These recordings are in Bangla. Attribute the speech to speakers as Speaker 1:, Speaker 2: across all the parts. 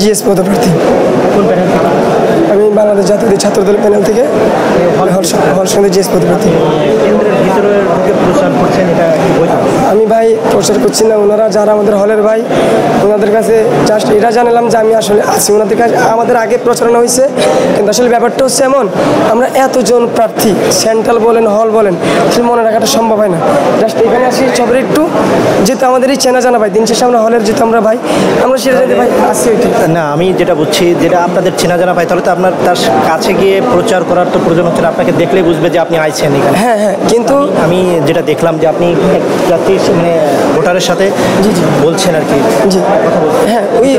Speaker 1: জিএস পদপ্রার্থী। আমি বাংলাদেশ জাতীয় ছাত্রদল প্যানেল থেকে হলসঙ্গে জিএস পদপ্রার্থী। আমি ভাই প্রচার করছি না, ওনারা যারা আমাদের হলের ভাই ওনাদের কাছে জাস্ট এটা জানালাম যে আমি আসলে আছি ওনাদের কাছে। আমাদের আগে প্রচারণা হয়েছে, কিন্তু আসলে ব্যাপারটা হচ্ছে এমন, আমরা এতজন প্রার্থী সেন্ট্রাল বলেন হল বলেন আসলে মনে রাখাটা সম্ভব হয় না। জাস্ট এখানে আসি সবার একটু যেহেতু আমাদের এই চেনা জানা ভাই, দিন শেষে আমরা হলের যেহেতু আমরা ভাই আমরা সেটা যদি ভাই আসি ওইটি
Speaker 2: না। আমি যেটা বুঝছি যেটা আপনাদের চেনা জানা ভাই, তাহলে তো আপনার তার কাছে গিয়ে প্রচার করার তো প্রয়োজন হচ্ছে না, আপনাকে দেখলে বুঝবে যে আপনি আইছেন এখানে।
Speaker 1: হ্যাঁ হ্যাঁ, কিন্তু
Speaker 2: আমি যেটা দেখলাম যে আপনি মানে ভোটারের সাথে
Speaker 1: জি জি
Speaker 2: বলছেন আর কি।
Speaker 1: জি হ্যাঁ, ওই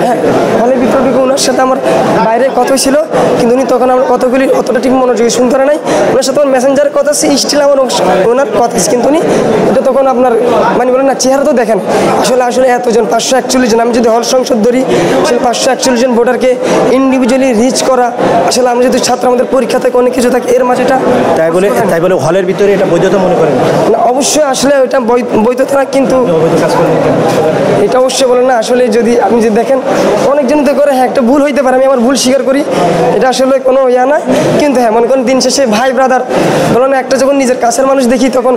Speaker 1: হ্যাঁ হলের ভিতরে ওনার সাথে আমার বাইরে কথা ছিল, কিন্তু উনি তখন আমার কথাগুলি অতটা ঠিক মনোযোগী শুনতে পারে নাই। ওনার সাথে আমার মেসেঞ্জারের কথা স্টিল আমার ওনার কথা, কিন্তু উনি এটা তখন আপনার মানে বলেন না চেহারা তো দেখেন। আসলে এতজন 541 জন, আমি যদি হল সংসদ ধরি আসলে 541 জন ভোটারকে ইন্ডিভিজুয়ালি রিচ করা, আসলে আমরা যদি ছাত্র আমাদের পরীক্ষা থেকে অনেক কিছু থাকে এর মাঝে এটা
Speaker 2: তাই বলে হলের ভিতরে এটা বৈধতা মনে করেন
Speaker 1: না? অবশ্যই আসলে ওইটা বৈধতা না, কিন্তু এটা অবশ্যই বলেন না। আসলে যদি আপনি যদি দেখেন অনেকজন তো করে, হ্যাঁ একটা ভুল হইতে পারে, আমি আমার ভুল স্বীকার করি, এটা আসলে কোনো ইয়া না। কিন্তু হ্যাঁ মনে করেন দিন শেষে ভাই ব্রাদার বলো না, একটা যখন নিজের কাছের মানুষ দেখি তখন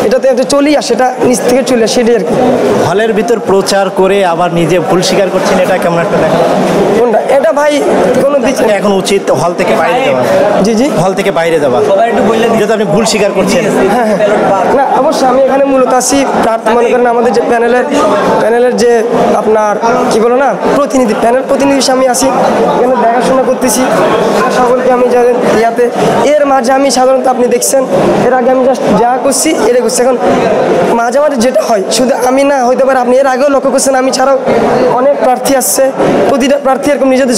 Speaker 1: এটাতে একটা চলি আসে, এটা নিজ থেকে চলে আসে, সেটাই আর কি।
Speaker 2: হলের ভিতর প্রচার করে আবার নিজে ভুল স্বীকার করছেন, এটা কেমন একটা দেখা?
Speaker 1: কোনটা এটা ভাই কোনো দিক
Speaker 2: এখন উচিত হল থেকে বাইরে যাওয়া।
Speaker 1: জি জি
Speaker 2: হল থেকে বাইরে যাওয়া, যেহেতু আপনি ভুল স্বীকার করছেন।
Speaker 1: হ্যাঁ হ্যাঁ না অবশ্যই আমি এখানে মূলত আসি প্রার্থী মনে করেন আমাদের যে প্যানেলের যে আপনার কি বলো না প্রতিনিধি, প্যানেল প্রতিনিধি হিসেবে আমি আসি এখানে দেখাশোনা করতেছি সকলকে। আমি যাদের ইয়াতে এর মাঝে আমি সাধারণত আপনি দেখছেন এর আগে আমি জাস্ট যা করছি এটা করছি। এখন মাঝে মাঝে যেটা হয় শুধু আমি না হইতে পারে, আপনি এর আগেও লক্ষ্য করছেন আমি ছাড়াও অনেক প্রার্থী আসছে, প্রতিটা প্রার্থী এরকম নিজেদের